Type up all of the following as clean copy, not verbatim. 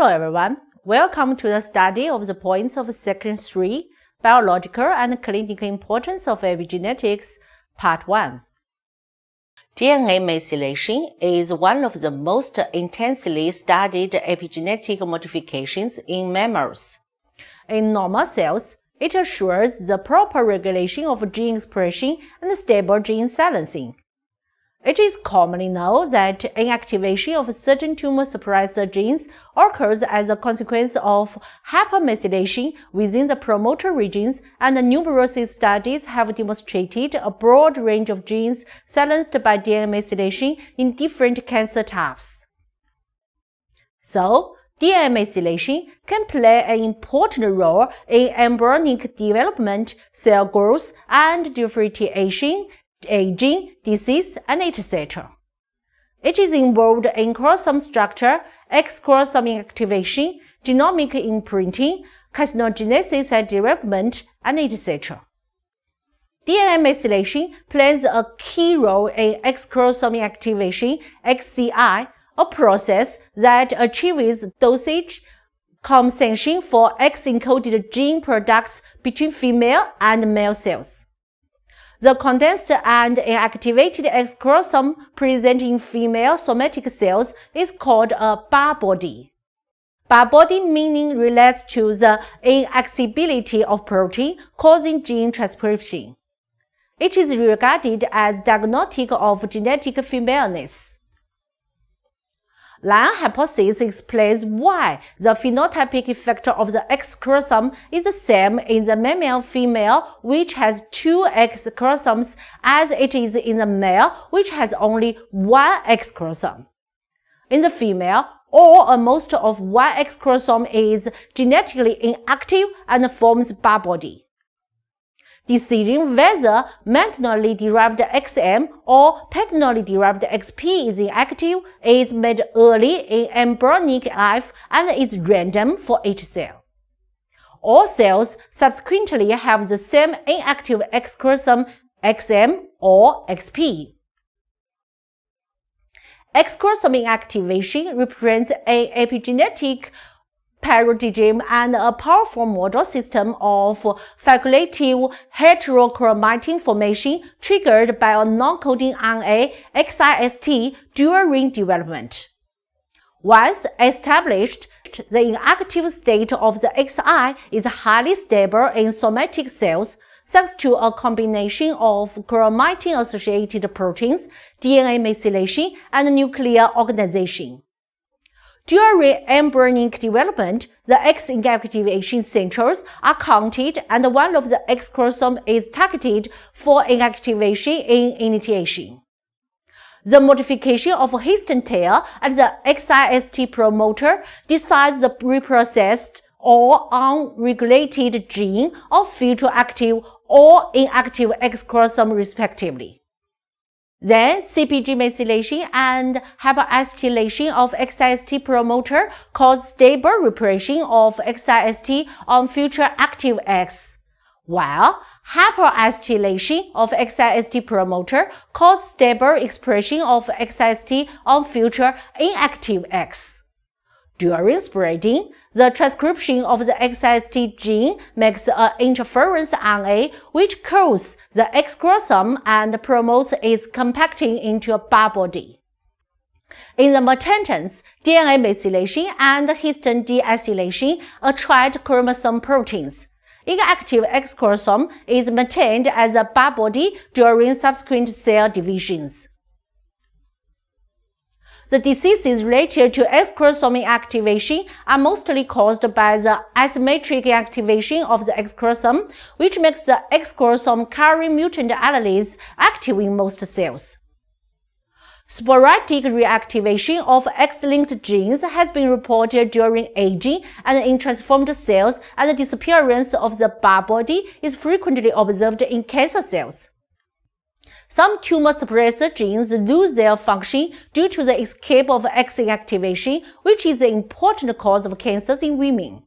Hello everyone, welcome to the study of the points of Section 3, Biological and Clinical Importance of Epigenetics, Part 1. DNA methylation is one of the most intensely studied epigenetic modifications in mammals. In normal cells, it assures the proper regulation of gene expression and stable gene silencing. It is commonly known that inactivation of certain tumor suppressor genes occurs as a consequence of hypermethylation within the promoter regions, and numerous studies have demonstrated a broad range of genes silenced by DNA methylation in different cancer types. So, DNA methylation can play an important role in embryonic development, cell growth, and differentiation, aging, disease, and etc. It is involved in chromosome structure, X chromosome inactivation, genomic imprinting, carcinogenesis and development, and etc. DNA methylation plays a key role in X chromosome activation, XCI, a process that achieves dosage compensation for X-encoded gene products between female and male cells. The condensed and inactivated X chromosome present in female somatic cells is called a bar body. Bar body meaning relates to the inaccessibility of protein causing gene transcription. It is regarded as diagnostic of genetic femaleness. Lange hypothesis explains why the phenotypic effect of the X chromosome is the same in the mammal female, which has 2 X chromosomes, as it is in the male, which has only 1 X chromosome. In the female, all or most of 1 X chromosome is genetically inactive and forms bar body. Decision whether maternally derived XM or paternally derived XP is inactive is made early in embryonic life and is random for each cell. All cells subsequently have the same inactive X chromosome XM or XP. X chromosome inactivation represents an epigenetic paradigm and a powerful model system of facultative heterochromatin formation triggered by a non-coding RNA XIST during development. Once established, the inactive state of the XI is highly stable in somatic cells thanks to a combination of chromatin-associated proteins, DNA methylation, and nuclear organization. During embryonic development, the X inactivation centers are counted and one of the X chromosome is targeted for inactivation in initiation. The modification of histone tail at the XIST promoter decides the reprocessed or unregulated gene of future active or inactive X chromosome respectively. Then, CpG methylation and hyperacetylation of XIST promoter cause stable repression of XIST on future active X, while hyperacetylation of XIST promoter cause stable expression of XIST on future inactive X. During spreading, the transcription of the XIST gene makes an interference RNA which coats the X chromosome and promotes its compacting into a bar body. In the mutants, DNA methylation and histone deacylation attract chromosome proteins. Inactive X chromosome is maintained as a bar body during subsequent cell divisions. The diseases related to X chromosome inactivation are mostly caused by the asymmetric inactivation of the X chromosome, which makes the X chromosome carrying mutant alleles active in most cells. Sporadic reactivation of X-linked genes has been reported during aging and in transformed cells, and the disappearance of the bar body is frequently observed in cancer cells. Some tumor suppressor genes lose their function due to the escape of X inactivation, which is an important cause of cancers in women.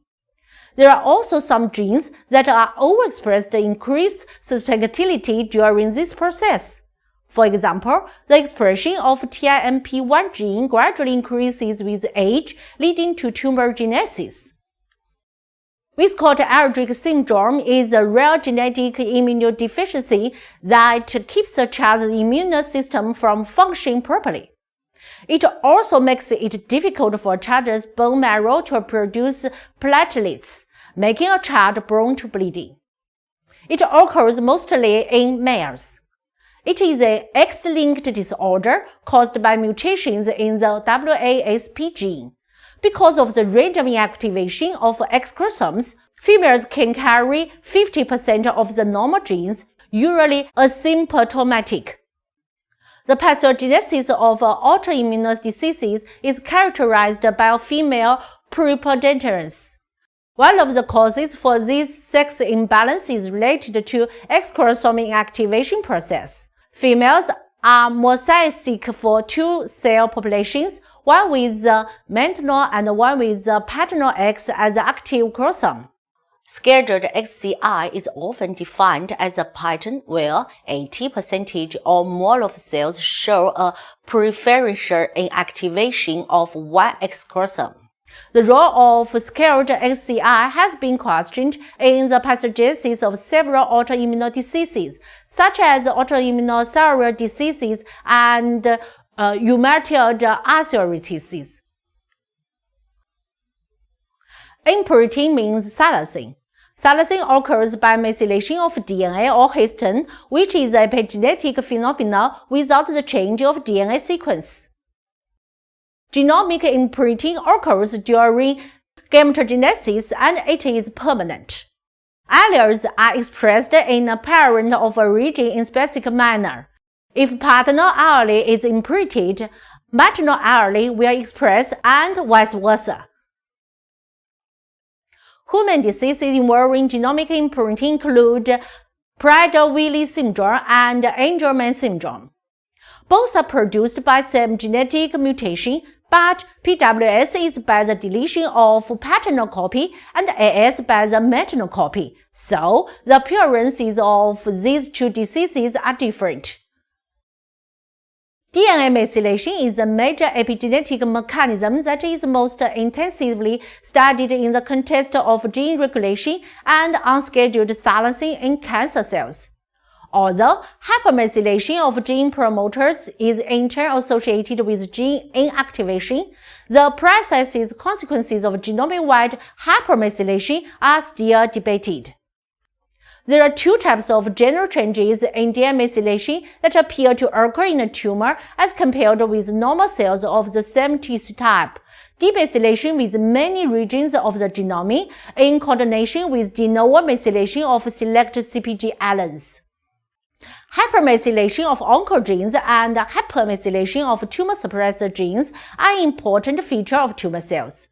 There are also some genes that are overexpressed and increase susceptibility during this process. For example, the expression of TIMP1 gene gradually increases with age, leading to tumor genesis. Wiskott-Aldrich syndrome is a rare genetic immunodeficiency that keeps a child's immune system from functioning properly. It also makes it difficult for a child's bone marrow to produce platelets, making a child prone to bleeding. It occurs mostly in males. It is an X-linked disorder caused by mutations in the WASP gene. Because of the random inactivation of X chromosomes, females can carry 50% of the normal genes, usually asymptomatic. The pathogenesis of autoimmune diseases is characterized by a female preponderance. One of the causes for this sex imbalance is related to X chromosome inactivation process. Females are mosaic for two cell populations, one with the maternal and one with the paternal X as the active chromosome. Scheduled XCI is often defined as a pattern where 80% or more of cells show a preferential inactivation of one X chromosome. The role of scheduled XCI has been questioned in the pathogenesis of several autoimmune diseases, such as autoimmune cellular diseases and rheumatoid arthritis. Imprinting means silencing. Silencing occurs by methylation of DNA or histone, which is a epigenetic phenomenon without the change of DNA sequence. Genomic imprinting occurs during gametogenesis and it is permanent. Alleles are expressed in a parent of origin in specific manner. If paternal allele is imprinted, maternal allele will express and vice versa. Human diseases involving genomic imprinting include Prader-Willi syndrome and Angelman syndrome. Both are produced by same genetic mutation, but PWS is by the deletion of paternal copy and AS by the maternal copy, so the appearances of these two diseases are different. DNA methylation is a major epigenetic mechanism that is most intensively studied in the context of gene regulation and unscheduled silencing in cancer cells. Although hypermethylation of gene promoters is in turn associated with gene inactivation, the precise consequences of genomic-wide hypermethylation are still debated. There are two types of general changes in DNA methylation that appear to occur in a tumor as compared with normal cells of the same tissue type. Demethylation with many regions of the genome in coordination with de novo methylation of select CpG alleles. Hypermethylation of oncogenes and hypermethylation of tumor suppressor genes are important features of tumor cells.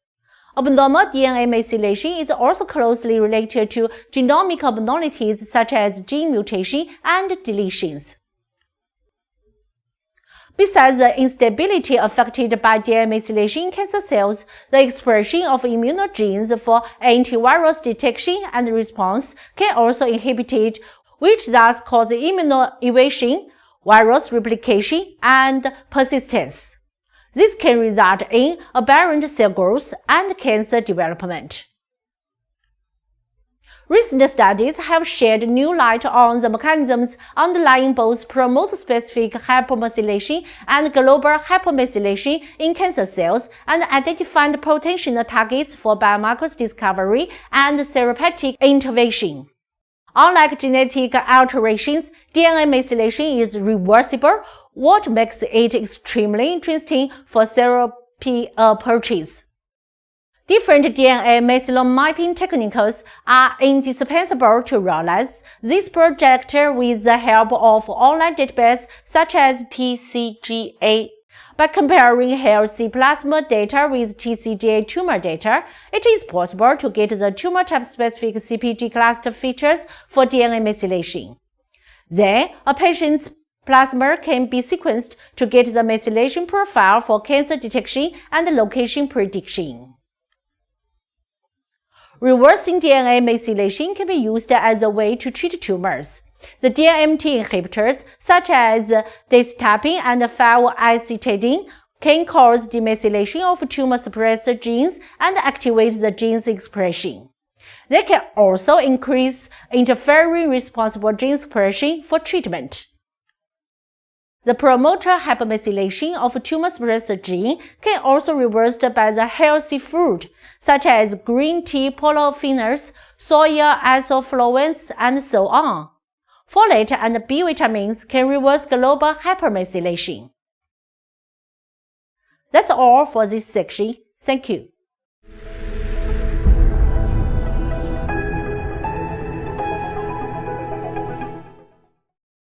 Abnormal DNA methylation is also closely related to genomic abnormalities such as gene mutation and deletions. Besides the instability affected by DNA methylation in cancer cells, the expression of immunogenes for antivirus detection and response can also inhibit it, which thus causes immunoevasion, virus replication, and persistence. This can result in aberrant cell growth and cancer development. Recent studies have shed new light on the mechanisms underlying both promoter-specific hypermethylation and global hypermethylation in cancer cells and identified potential targets for biomarkers discovery and therapeutic intervention. Unlike genetic alterations, DNA methylation is reversible, what makes it extremely interesting for therapy approaches. Different DNA methylomapping techniques are indispensable to realize this project with the help of online databases such as TCGA. By comparing healthy plasma data with TCGA tumor data, it is possible to get the tumor type-specific CpG cluster features for DNA methylation. Then, a patient's plasma can be sequenced to get the methylation profile for cancer detection and location prediction. Reversing DNA methylation can be used as a way to treat tumors. The DMT inhibitors, such as decitabine and 5-acetidine, can cause demethylation of tumor suppressor genes and activate the gene's expression. They can also increase interferon-responsible gene expression for treatment. The promoter hypermethylation of tumor suppressor gene can also be reversed by the healthy food, such as green tea polyphenols, soya isoflavones, and so on. Folate and B vitamins can reverse global hypermethylation. That's all for this section. Thank you.